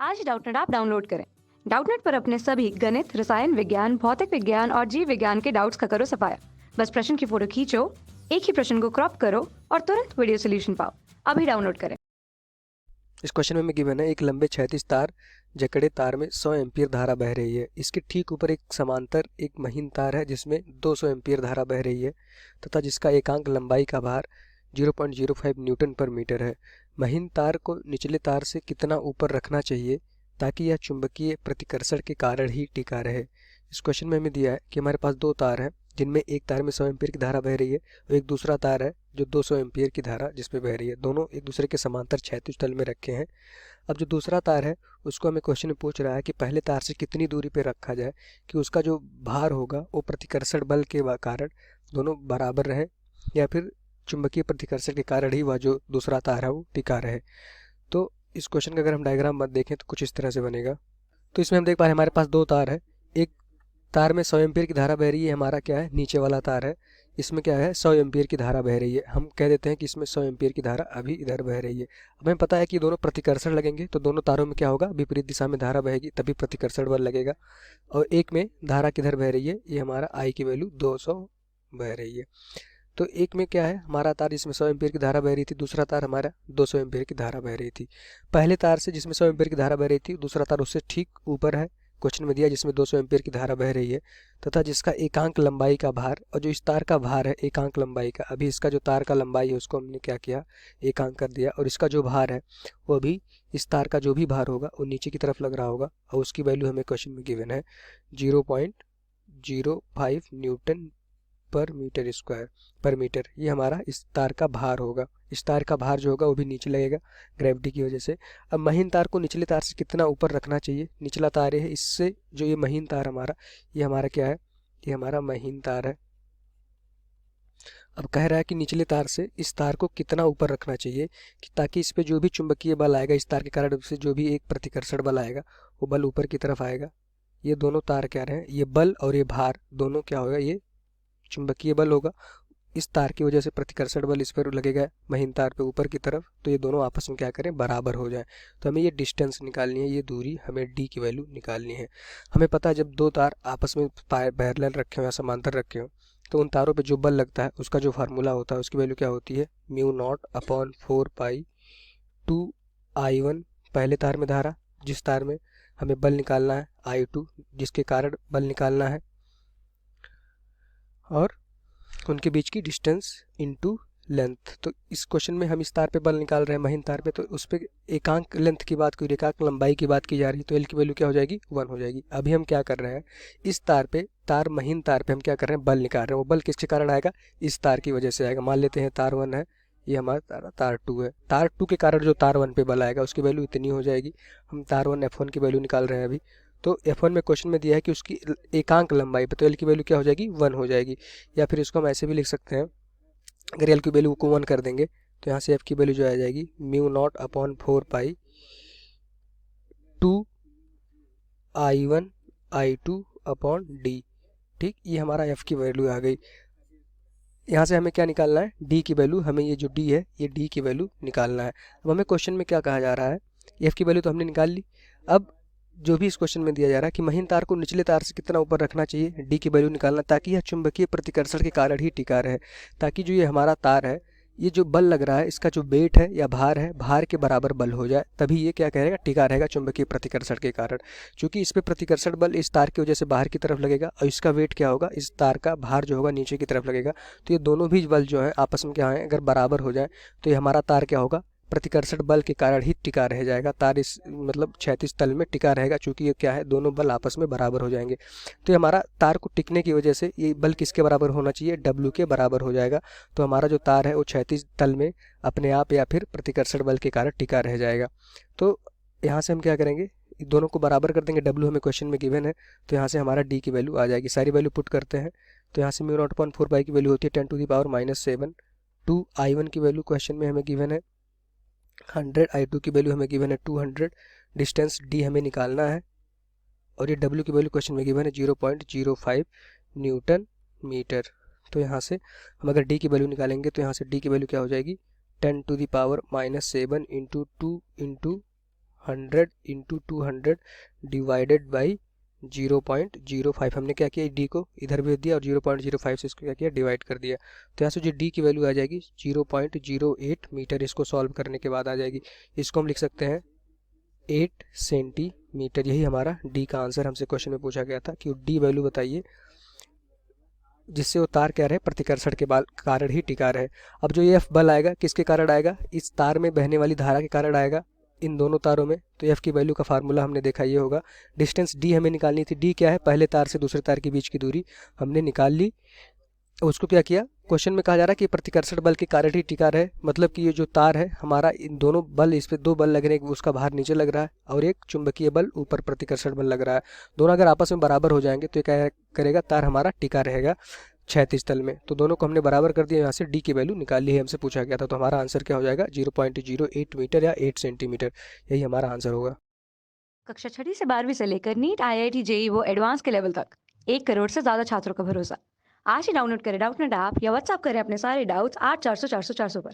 आज Doubtnut app download करें। Doubtnut पर अपने सभी गणित, रसायन विज्ञान, भौतिक विज्ञान और जीव विज्ञान के डाउट्स का करो सफाया। बस प्रश्न की फोटो खींचो, एक ही प्रश्न को क्रॉप करो और तुरंत वीडियो सोल्यूशन पाओ। अभी डाउनलोड करें। इस क्वेश्चन में गिवन है एक लंबे क्षैतिज तार जकड़े तार में 100 एम्पीयर धारा बह रही है। इसके ठीक ऊपर एक समांतर एक महीन तार है जिसमें 200 एम्पीयर धारा बह रही है तथा जिसका एकांक लंबाई का भार 0.05 न्यूटन पर मीटर है। महीन तार को निचले तार से कितना ऊपर रखना चाहिए ताकि यह चुंबकीय प्रतिकर्षण के कारण ही टिका रहे। इस क्वेश्चन में हमें दिया है कि हमारे पास दो तार हैं जिनमें एक तार में 100 एम्पीयर की धारा बह रही है और एक दूसरा तार है जो 200 एम्पीयर की धारा जिसमें बह रही है। दोनों एक दूसरे के समांतर क्षैतिज तल में रखे हैं। अब जो दूसरा तार है उसको हमें क्वेश्चन में पूछ रहा है कि पहले तार से कितनी दूरी पे रखा जाए कि उसका जो भार होगा वो प्रतिकर्षण बल के कारण दोनों बराबर रहे या फिर चुंबकीय प्रतिकर्षण के कारण ही वह जो दूसरा तार है वो टिका रहे। तो इस क्वेश्चन का अगर हम डायग्राम मत देखें तो कुछ इस तरह से बनेगा। तो इसमें हम देख पा रहे हैं हमारे पास दो तार है। एक तार में 100 एम्पीयर की धारा बह रही है, हमारा क्या है नीचे वाला तार है, इसमें क्या है 100 एम्पीयर की धारा बह रही है। हम कह देते हैं कि इसमें 100 एम्पीयर की धारा अभी इधर बह रही है। अब हमें पता है कि दोनों प्रतिकर्षण लगेंगे तो दोनों तारों में क्या होगा, विपरीत दिशा में धारा बहेगी तभी प्रतिकर्षण बल लगेगा। और एक में धारा किधर बह रही है, ये हमारा आई की वैल्यू 200 बह रही है। तो एक में क्या है हमारा तार जिसमें 100 एम्पीयर की धारा बह रही थी, दूसरा तार हमारा 200 एम्पीयर की धारा बह रही थी। पहले तार से जिसमें 100 एम्पीयर की धारा बह रही थी दूसरा तार उससे ठीक ऊपर है, क्वेश्चन में दिया जिसमें 200 एम्पीयर की धारा बह रही है तथा जिसका एकांक लंबाई का भार, और जो इस तार का भार है एकांक लंबाई का, अभी इसका जो तार का लंबाई है उसको हमने क्या किया एकांक कर दिया, और इसका जो भार है वो भी इस तार का जो भी भार होगा वो नीचे की तरफ लग रहा होगा और उसकी वैल्यू हमें क्वेश्चन में गिवन है 0.05 न्यूटन पर मीटर स्क्वायर पर मीटर। ये हमारा इस तार का भार होगा। इस तार का भार जो होगा वो भी नीचे लगेगा ग्रेविटी की वजह से। अब महीन तार को निचले तार से कितना ऊपर रखना चाहिए, निचला तार है, इससे जो ये महीन तार हमारा, ये हमारा क्या है, ये हमारा महीन तार है। अब कह रहा है कि निचले तार से इस तार को कितना ऊपर रखना चाहिए कि ताकि इस पे जो भी चुंबकीय बल आएगा इस तार के कारण से जो भी एक प्रतिकर्षण बल आएगा वो बल ऊपर की तरफ आएगा। ये दोनों तार क्या रहे हैं, ये बल और ये भार दोनों क्या होगा, ये चुंबकीय बल होगा। इस तार की वजह से प्रतिकर्षण बल इस पर लगेगा महीन तार पे ऊपर की तरफ, तो ये दोनों आपस में क्या करें बराबर हो जाए। तो हमें ये डिस्टेंस निकालनी है, ये दूरी हमें डी की वैल्यू निकालनी है। हमें पता है जब दो तार आपस में पैरेलल रखे हो या समांतर रखे हो तो उन तारों पे जो बल लगता है उसका जो फार्मूला होता है उसकी वैल्यू क्या होती है, μ0/4π2I1 पहले तार में धारा, जिस तार में हमें बल निकालना है I2 जिसके कारण बल निकालना है, और उनके बीच की डिस्टेंस इनटू लेंथ। तो इस क्वेश्चन में हम इस तार पे बल निकाल रहे हैं महीन तार पे, तो उस पे एकांक लेंथ की बात की, एकांक लंबाई की बात की जा रही है, तो एल की वैल्यू क्या हो जाएगी 1 हो जाएगी। अभी हम क्या कर रहे हैं, इस तार पे महीन तार पे हम क्या कर रहे हैं बल निकाल रहे हैं। वो बल किसके कारण आएगा, इस तार की वजह से आएगा। मान लेते हैं तार 1 है, ये हमारा तार 2 है। तार 2 के कारण जो तार 1 पे बल आएगा उसकी वैल्यू इतनी हो जाएगी। हम तार 1 F1 की वैल्यू निकाल रहे हैं अभी। तो F1 में क्वेश्चन में दिया है कि उसकी एकांक लंबाई पे, तो एल की वैल्यू क्या हो जाएगी 1 हो जाएगी। या फिर इसको हम ऐसे भी लिख सकते हैं, अगर एल की वैल्यू को 1 कर देंगे तो यहाँ से एफ की वैल्यू जो आ जाएगी μ0/4π2I1I2/d। ठीक, ये हमारा एफ की वैल्यू आ गई। यहाँ से हमें क्या निकालना है, डी की वैल्यू। हमें ये जो डी है ये डी की वैल्यू निकालना है। अब हमें क्वेश्चन में क्या कहा जा रहा है, एफ की वैल्यू तो हमने निकाल ली। अब जो भी इस क्वेश्चन में दिया जा रहा है कि महीन तार को निचले तार से कितना ऊपर रखना चाहिए, डी की वैल्यू निकालना, ताकि यह चुंबकीय प्रतिकर्षण के कारण ही टिका रहे, ताकि जो ये हमारा तार है ये जो बल लग रहा है इसका जो वेट है या भार है, भार के बराबर बल हो जाए, तभी ये क्या कहेगा टिका रहेगा चुंबकीय प्रतिकर्षण के कारण। क्योंकि इस पे प्रतिकर्षण बल इस तार की वजह से बाहर की तरफ लगेगा और इसका वेट क्या होगा, इस तार का भार जो होगा नीचे की तरफ लगेगा। तो ये दोनों भी बल जो है आपस में क्या है अगर बराबर हो जाए तो ये हमारा तार क्या होगा, प्रतिकर्षण बल के कारण ही टिका रह जाएगा। तार इस मतलब क्षैतिज तल में टिका रहेगा, चूंकि ये क्या है दोनों बल आपस में बराबर हो जाएंगे। तो ये हमारा तार को टिकने की वजह से ये बल किसके बराबर होना चाहिए, W के बराबर हो जाएगा। तो हमारा जो तार है वो क्षैतिज तल में अपने आप या फिर प्रतिकर्षण बल के कारण टिका रह जाएगा। तो यहाँ से हम क्या करेंगे, दोनों को बराबर कर देंगे। W हमें क्वेश्चन में गिवन है तो यहाँ से हमारा D की वैल्यू आ जाएगी। सारी वैल्यू पुट करते हैं तो यहाँ से μ0/4π की वैल्यू होती है 10⁻⁻7। 2I1 की वैल्यू क्वेश्चन में हमें गिवन है 100, I2 की वैल्यू हमें गिवन है 200, डिस्टेंस D हमें निकालना है, और ये W की वैल्यू क्वेश्चन में गिवन है 0.05 न्यूटन मीटर। तो यहाँ से हम अगर D की वैल्यू निकालेंगे तो यहाँ से D की वैल्यू क्या हो जाएगी 10⁻⁻7 into 2 into 100 into 200 divided by 0.05। हमने क्या किया, डी को इधर भेज दिया और 0.05 से इसको क्या किया, डिवाइड कर दिया। तो यहाँ से जो डी की वैल्यू आ जाएगी 0.08 मीटर, इसको सॉल्व करने के बाद आ जाएगी। इसको हम लिख सकते हैं 8 सेंटीमीटर। यही हमारा डी का आंसर हमसे क्वेश्चन में पूछा गया था कि डी वैल्यू बताइए जिससे वो तार क्या रहे, प्रतिकर्षण के कारण ही टिका रहे। अब जो ये एफ बल आएगा किसके कारण आएगा, इस तार में बहने वाली धारा के कारण आएगा, इन दोनों तारों में। तो एफ की वैल्यू का फार्मूला हमने देखा ये होगा। डिस्टेंस डी हमें निकालनी थी, डी क्या है, पहले तार से दूसरे तार के बीच की दूरी हमने निकाल ली। उसको क्या किया, क्वेश्चन में कहा जा रहा है कि प्रतिकर्षण बल के कारण ही टिका रहे, मतलब कि ये जो तार है हमारा, इन दोनों बल, इस पे दो बल लगने, उसका भार नीचे लग रहा है और एक चुंबकीय बल ऊपर प्रतिकर्षण बल लग रहा है। दोनों अगर आपस में बराबर हो जाएंगे तो ये क्या करेगा, तार हमारा टिका रहेगा क्षैतिज तल में। तो दोनों को हमने बराबर कर दिया, यहाँ से डी की वैल्यू निकाल ली है, हमसे पूछा गया था। तो हमारा आंसर क्या हो जाएगा, 0.08 मीटर या 8 सेंटीमीटर, यही हमारा आंसर होगा। कक्षा 6 से 12वीं से लेकर नीट, IIT, JEE वो एडवांस के लेवल तक 1 करोड़ से ज्यादा छात्रों का भरोसा। आज ही डाउनलोड करें डाउटनेट ऐप या व्हाट्सएप करें अपने सारे डाउट्स 8400 400 400 पर।